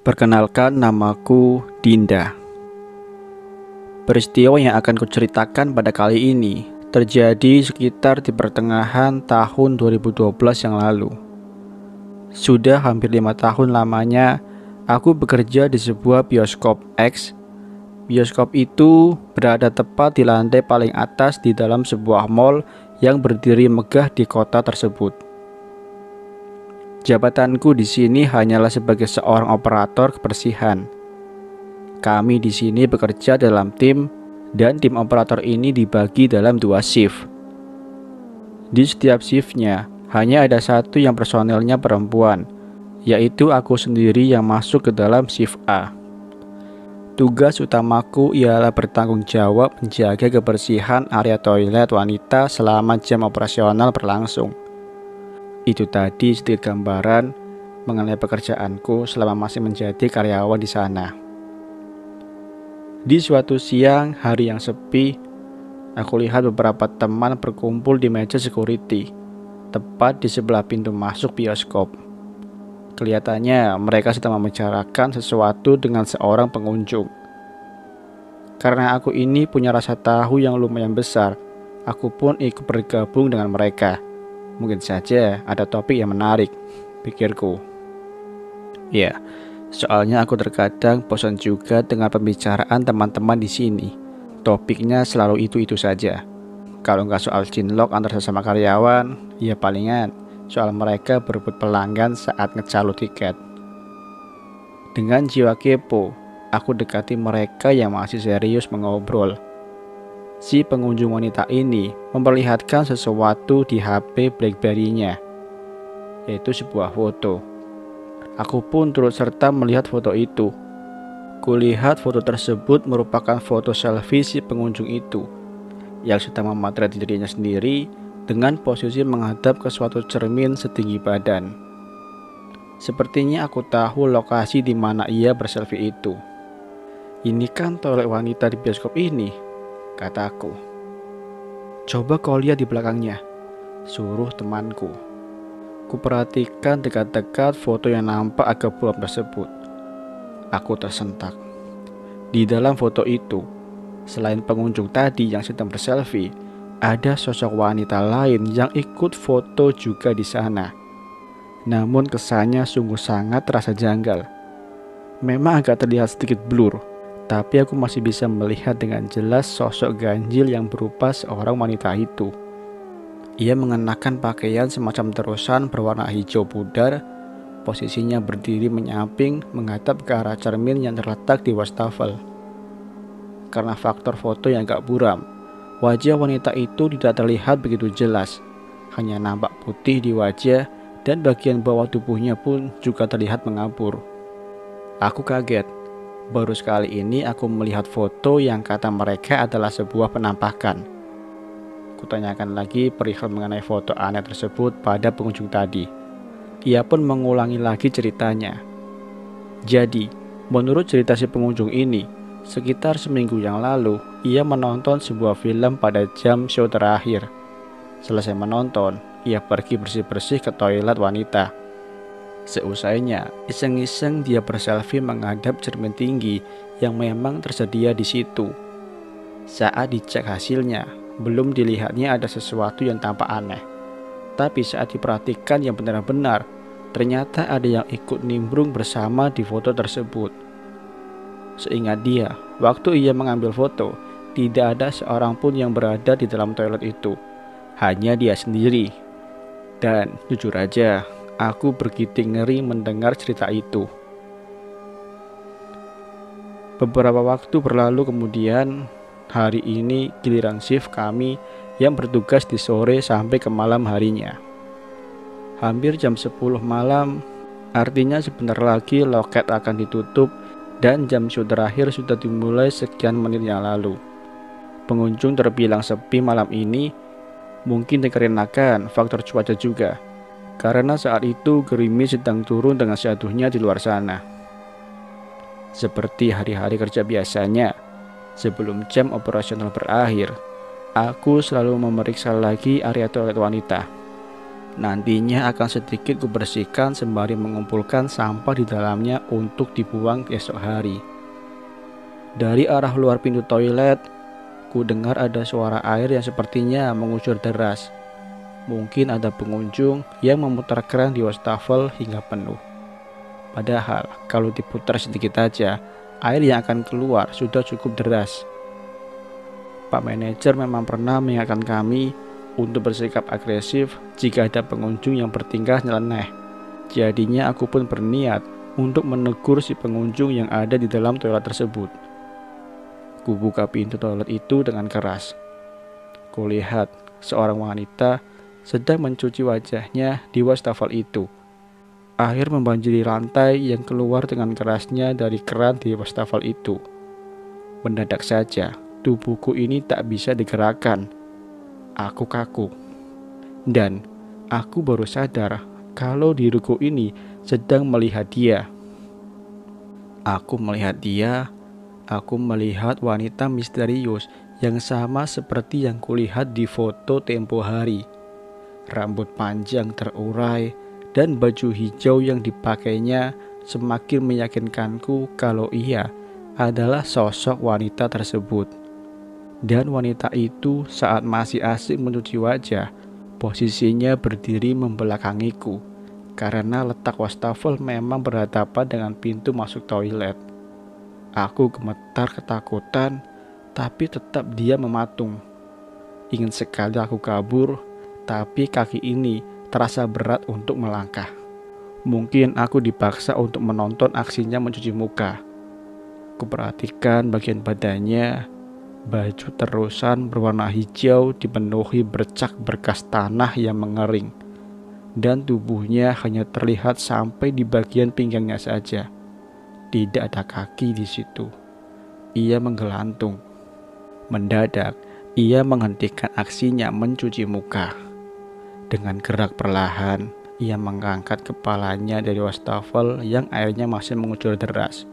Perkenalkan, namaku Dinda. Peristiwa yang akan kuceritakan pada kali ini terjadi sekitar di pertengahan tahun 2012 yang lalu. Sudah hampir 5 tahun lamanya aku bekerja di sebuah bioskop X. Bioskop itu berada tepat di lantai paling atas di dalam sebuah mall yang berdiri megah di kota tersebut. Jabatanku di sini hanyalah sebagai seorang operator kebersihan. Kami di sini bekerja dalam tim, dan tim operator ini dibagi dalam 2 shift. Di setiap shiftnya hanya ada satu yang personelnya perempuan, yaitu aku sendiri yang masuk ke dalam shift A. Tugas utamaku ialah bertanggung jawab menjaga kebersihan area toilet wanita selama jam operasional berlangsung. Itu tadi sedikit gambaran mengenai pekerjaanku selama masih menjadi karyawan di sana. Di suatu siang hari yang sepi, aku lihat beberapa teman berkumpul di meja security, tepat di sebelah pintu masuk bioskop. Kelihatannya mereka sedang membicarakan sesuatu dengan seorang pengunjung. Karena aku ini punya rasa tahu yang lumayan besar, aku pun ikut bergabung dengan mereka. Mungkin saja ada topik yang menarik, pikirku. Ya, soalnya aku terkadang bosan juga dengan pembicaraan teman-teman di sini. Topiknya selalu itu-itu saja. Kalau nggak soal cinlok antar sesama karyawan, ya palingan soal mereka berebut pelanggan saat ngecalo tiket. Dengan jiwa kepo, aku dekati mereka yang masih serius mengobrol. Si pengunjung wanita ini memperlihatkan sesuatu di HP BlackBerry-nya, yaitu sebuah foto. Aku pun turut serta melihat foto itu. Kulihat foto tersebut merupakan foto selfie si pengunjung itu, yang sedang memotret dirinya sendiri dengan posisi menghadap ke suatu cermin setinggi badan. Sepertinya aku tahu lokasi di mana ia berselfie itu. Ini kan toilet wanita di bioskop ini, kataku. Coba kau lihat di belakangnya, suruh temanku. Kuperhatikan dekat-dekat foto yang nampak agak buram tersebut. Aku tersentak. Di dalam foto itu, selain pengunjung tadi yang sedang berselfie, ada sosok wanita lain yang ikut foto juga di sana. Namun kesannya sungguh sangat terasa janggal. Memang agak terlihat sedikit blur, tapi aku masih bisa melihat dengan jelas sosok ganjil yang berupa seorang wanita itu. Ia mengenakan pakaian semacam terusan berwarna hijau pudar, posisinya berdiri menyamping menghadap ke arah cermin yang terletak di wastafel. Karena faktor foto yang agak buram, wajah wanita itu tidak terlihat begitu jelas, hanya nampak putih di wajah dan bagian bawah tubuhnya pun juga terlihat mengapur. Aku kaget. Baru sekali ini aku melihat foto yang kata mereka adalah sebuah penampakan. Kutanyakan lagi perihal mengenai foto aneh tersebut pada pengunjung tadi. Ia pun mengulangi lagi ceritanya. Jadi, menurut cerita si pengunjung ini, sekitar seminggu yang lalu, ia menonton sebuah film pada jam show terakhir. Selesai menonton, ia pergi bersih-bersih ke toilet wanita. Seusainya, iseng-iseng dia berselfie menghadap cermin tinggi yang memang tersedia di situ. Saat dicek hasilnya, belum dilihatnya ada sesuatu yang tampak aneh. Tapi saat diperhatikan yang benar-benar, ternyata ada yang ikut nimbrung bersama di foto tersebut. Seingat dia, waktu ia mengambil foto, tidak ada seorang pun yang berada di dalam toilet itu. Hanya dia sendiri. Dan jujur aja, aku begitu ngeri mendengar cerita itu. Beberapa waktu berlalu kemudian, hari ini giliran shift kami yang bertugas di sore sampai ke malam harinya. Hampir jam 10 malam, artinya sebentar lagi loket akan ditutup dan jam show terakhir sudah dimulai sekian menit yang lalu. Pengunjung terbilang sepi malam ini, mungkin dikarenakan faktor cuaca juga. Karena saat itu gerimis sedang turun dengan syahdunya di luar sana. Seperti hari-hari kerja biasanya, sebelum jam operasional berakhir, aku selalu memeriksa lagi area toilet wanita. Nantinya akan sedikit kubersihkan sembari mengumpulkan sampah di dalamnya untuk dibuang esok hari. Dari arah luar pintu toilet, ku dengar ada suara air yang sepertinya mengucur deras. Mungkin ada pengunjung yang memutar keran di wastafel hingga penuh. Padahal kalau diputar sedikit aja, air yang akan keluar sudah cukup deras. Pak manajer memang pernah mengingatkan kami untuk bersikap agresif jika ada pengunjung yang bertingkah nyeleneh. Jadinya aku pun berniat untuk menegur si pengunjung yang ada di dalam toilet tersebut. Ku buka pintu toilet itu dengan keras. Kulihat seorang wanita sedang mencuci wajahnya di wastafel itu. Air membanjiri lantai yang keluar dengan kerasnya dari keran di wastafel itu. Mendadak saja, tubuhku ini tak bisa digerakkan. Aku kaku. Dan aku baru sadar kalau diriku ini sedang melihat dia. Aku melihat wanita misterius yang sama seperti yang kulihat di foto tempo hari. Rambut panjang terurai dan baju hijau yang dipakainya semakin meyakinkanku kalau ia adalah sosok wanita tersebut. Dan wanita itu saat masih asik mencuci wajah, posisinya berdiri membelakangiku karena letak wastafel memang berhadapan dengan pintu masuk toilet. Aku gemetar ketakutan, tapi tetap dia mematung. Ingin sekali aku kabur, tapi kaki ini terasa berat untuk melangkah. Mungkin aku dipaksa untuk menonton aksinya mencuci muka. Kuperhatikan bagian badannya, baju terusan berwarna hijau dipenuhi bercak berkas tanah yang mengering, dan tubuhnya hanya terlihat sampai di bagian pinggangnya saja. Tidak ada kaki di situ. Ia menggelantung. Mendadak, ia menghentikan aksinya mencuci muka. Dengan gerak perlahan, ia mengangkat kepalanya dari wastafel yang airnya masih mengucur deras.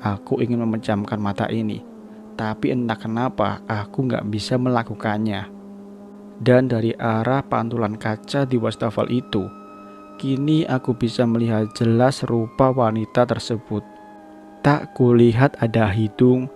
Aku ingin memejamkan mata ini, tapi entah kenapa aku nggak bisa melakukannya. Dan dari arah pantulan kaca di wastafel itu, kini aku bisa melihat jelas rupa wanita tersebut. Tak kulihat ada hidung,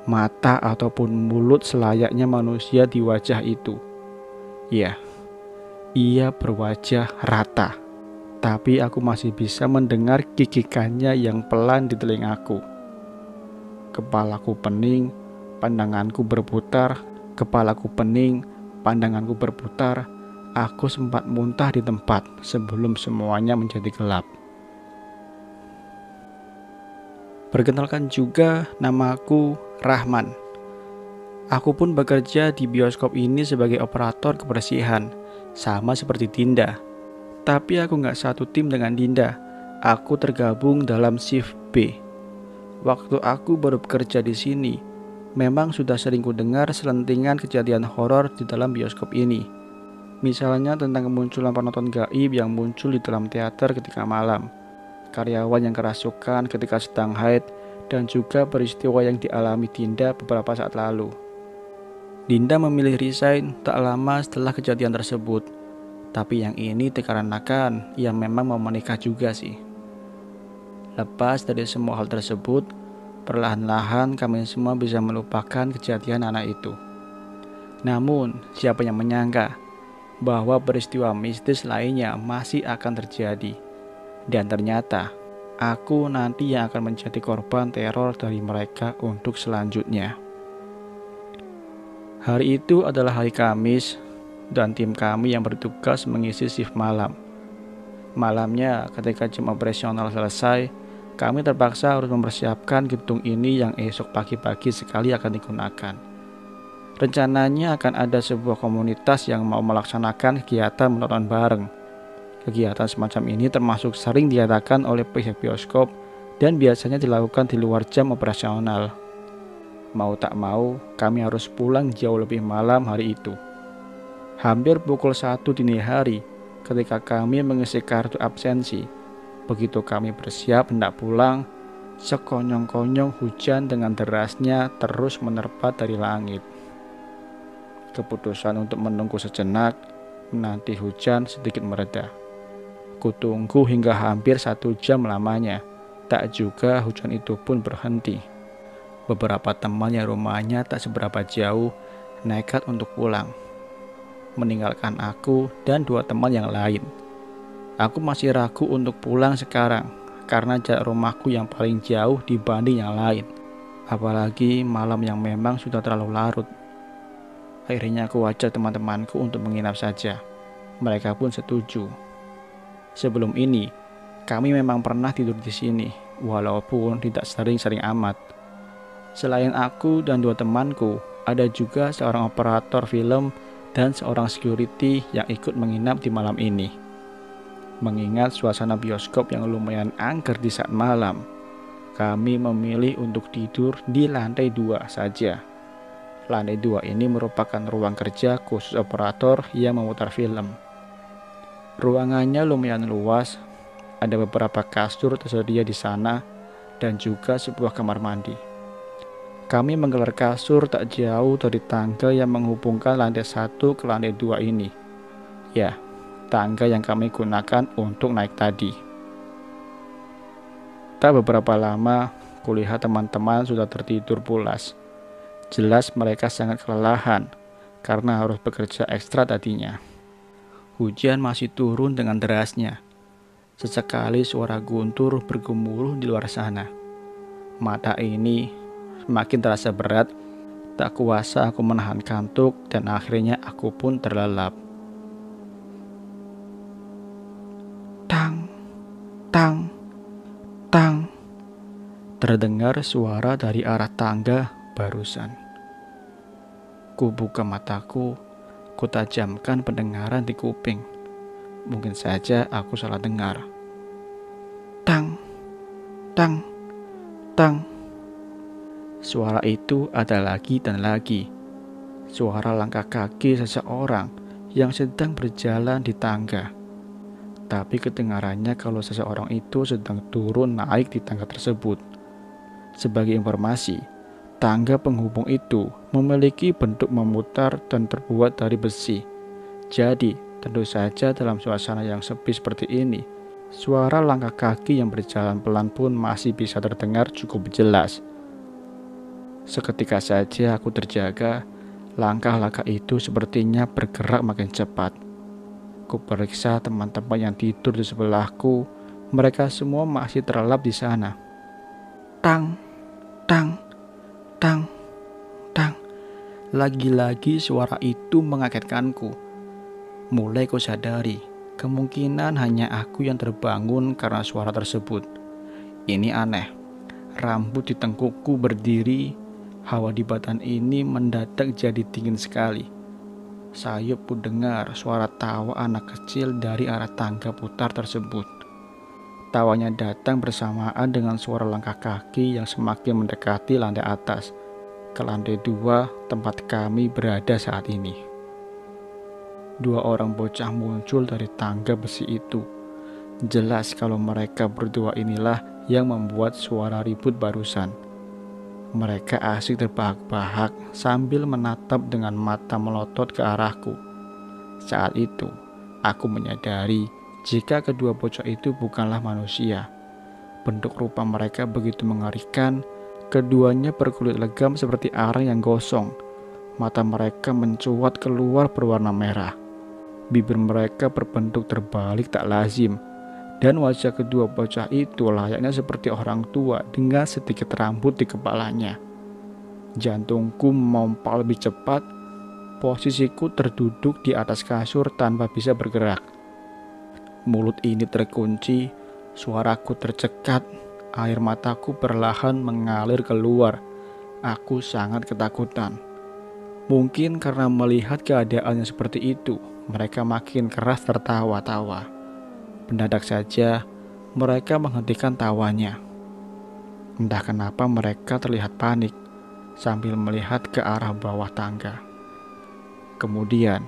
mata ataupun mulut selayaknya manusia di wajah itu. Ya, ia berwajah rata, tapi aku masih bisa mendengar kikikannya yang pelan di telingaku. Kepalaku pening, pandanganku berputar. Aku sempat muntah di tempat sebelum semuanya menjadi gelap. Perkenalkan juga, namaku Rahman. Aku pun bekerja di bioskop ini sebagai operator kebersihan, sama seperti Dinda. Tapi aku nggak satu tim dengan Dinda. Aku tergabung dalam shift B. Waktu aku baru bekerja di sini, memang sudah sering kudengar selentingan kejadian horor di dalam bioskop ini. Misalnya tentang kemunculan penonton gaib yang muncul di dalam teater ketika malam, karyawan yang kerasukan ketika sedang haid, dan juga peristiwa yang dialami Dinda beberapa saat lalu. Dinda memilih resign tak lama setelah kejadian tersebut, tapi yang ini dikarenakan ia memang mau menikah juga sih. Lepas dari semua hal tersebut, perlahan-lahan kami semua bisa melupakan kejadian anak itu. Namun, siapa yang menyangka bahwa peristiwa mistis lainnya masih akan terjadi. Dan ternyata, aku nanti yang akan menjadi korban teror dari mereka untuk selanjutnya. Hari itu adalah hari Kamis, dan tim kami yang bertugas mengisi shift malam. Malamnya, ketika jam operasional selesai, kami terpaksa harus mempersiapkan gedung ini yang esok pagi-pagi sekali akan digunakan. Rencananya akan ada sebuah komunitas yang mau melaksanakan kegiatan menonton bareng. Kegiatan semacam ini termasuk sering diadakan oleh pihak bioskop dan biasanya dilakukan di luar jam operasional. Mau tak mau, kami harus pulang jauh lebih malam hari itu. Hampir pukul 1 dini hari ketika kami mengisi kartu absensi. Begitu kami bersiap hendak pulang, sekonyong-konyong hujan dengan derasnya terus menerpa dari langit. Keputusan untuk menunggu sejenak menanti hujan sedikit mereda. Kutunggu hingga hampir 1 jam lamanya. Tak juga hujan itu pun berhenti. Beberapa teman yang rumahnya tak seberapa jauh nekat untuk pulang, meninggalkan aku dan 2 teman yang lain. Aku masih ragu untuk pulang sekarang karena jarak rumahku yang paling jauh dibanding yang lain. Apalagi malam yang memang sudah terlalu larut. Akhirnya aku ajak teman-temanku untuk menginap saja. Mereka pun setuju. Sebelum ini, kami memang pernah tidur di sini, walaupun tidak sering-sering amat. Selain aku dan 2 temanku, ada juga seorang operator film dan seorang security yang ikut menginap di malam ini. Mengingat suasana bioskop yang lumayan angker di saat malam, kami memilih untuk tidur di lantai 2 saja. Lantai 2 ini merupakan ruang kerja khusus operator yang memutar film. Ruangannya lumayan luas, ada beberapa kasur tersedia di sana dan juga sebuah kamar mandi. Kami menggelar kasur tak jauh dari tangga yang menghubungkan lantai 1 ke lantai 2 ini. Ya, tangga yang kami gunakan untuk naik tadi. Tak beberapa lama, kulihat teman-teman sudah tertidur pulas. Jelas mereka sangat kelelahan karena harus bekerja ekstra tadinya. Hujan masih turun dengan derasnya. Sesekali suara guntur bergemuruh di luar sana. Mata ini semakin terasa berat. Tak kuasa aku menahan kantuk dan akhirnya aku pun terlelap. Tang, tang, tang. Terdengar suara dari arah tangga barusan. Ku buka mataku, ku tajamkan pendengaran di kuping. Mungkin saja aku salah dengar. Tang, tang, tang. Suara itu ada lagi dan lagi. Suara langkah kaki seseorang yang sedang berjalan di tangga. Tapi kedengarannya kalau seseorang itu sedang turun naik di tangga tersebut. Sebagai informasi, tangga penghubung itu memiliki bentuk memutar dan terbuat dari besi. Jadi, tentu saja dalam suasana yang sepi seperti ini, suara langkah kaki yang berjalan pelan pun masih bisa terdengar cukup jelas. Seketika saja aku terjaga, langkah-langkah itu sepertinya bergerak makin cepat. Ku periksa teman-teman yang tidur di sebelahku, mereka semua masih terlelap di sana. Tang, tang, tang, tang. Lagi-lagi suara itu mengagetkanku. Mulai ku sadari, kemungkinan hanya aku yang terbangun karena suara tersebut. Ini aneh. Rambut di tengkukku berdiri, hawa di badan ini mendadak jadi dingin sekali. Sayup ku dengar suara tawa anak kecil dari arah tangga putar tersebut. Tawanya datang bersamaan dengan suara langkah kaki yang semakin mendekati lantai atas, ke lantai 2 tempat kami berada saat ini. 2 orang bocah muncul dari tangga besi itu. Jelas kalau mereka berdua inilah yang membuat suara ribut barusan. Mereka asik terbahak-bahak sambil menatap dengan mata melotot ke arahku. Saat itu, aku menyadari jika kedua bocah itu bukanlah manusia. Bentuk rupa mereka begitu mengerikan. Keduanya berkulit legam seperti arang yang gosong. Mata mereka mencuat keluar berwarna merah. Bibir mereka berbentuk terbalik tak lazim. Dan wajah kedua bocah itu layaknya seperti orang tua dengan sedikit rambut di kepalanya. Jantungku memompa lebih cepat. Posisiku terduduk di atas kasur tanpa bisa bergerak. Mulut ini terkunci, suaraku tercekat, air mataku perlahan mengalir keluar. Aku sangat ketakutan. Mungkin karena melihat keadaan yang seperti itu, mereka makin keras tertawa-tawa. Mendadak saja, mereka menghentikan tawanya. Entah kenapa mereka terlihat panik, sambil melihat ke arah bawah tangga. Kemudian,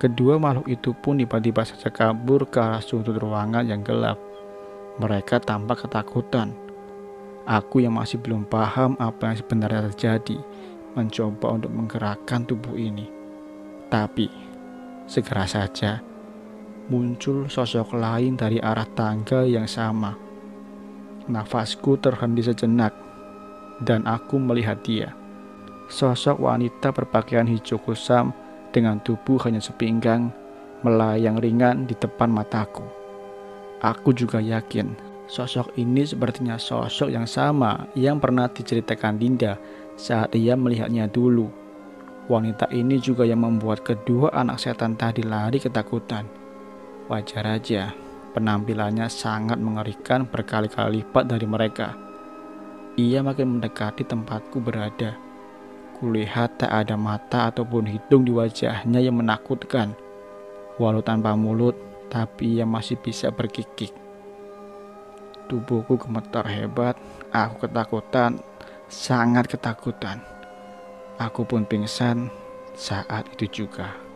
kedua makhluk itu pun tiba-tiba saja kabur ke arah sudut ruangan yang gelap. Mereka tampak ketakutan. Aku yang masih belum paham apa yang sebenarnya terjadi, mencoba untuk menggerakkan tubuh ini. Tapi, Segera saja muncul sosok lain dari arah tangga yang sama. Nafasku terhenti sejenak dan aku melihat dia. Sosok wanita berpakaian hijau kusam dengan tubuh hanya sepinggang melayang ringan di depan mataku. Aku juga yakin sosok ini sepertinya sosok yang sama yang pernah diceritakan Dinda saat ia melihatnya dulu. Wanita ini juga yang membuat kedua anak setan tadi lari ketakutan. Wajar aja, penampilannya sangat mengerikan berkali-kali lipat dari mereka. Ia makin mendekati tempatku berada. Kulihat tak ada mata ataupun hidung di wajahnya yang menakutkan. Walau tanpa mulut, tapi ia masih bisa berkikik. Tubuhku gemetar hebat, aku ketakutan, sangat ketakutan. Aku pun pingsan saat itu juga.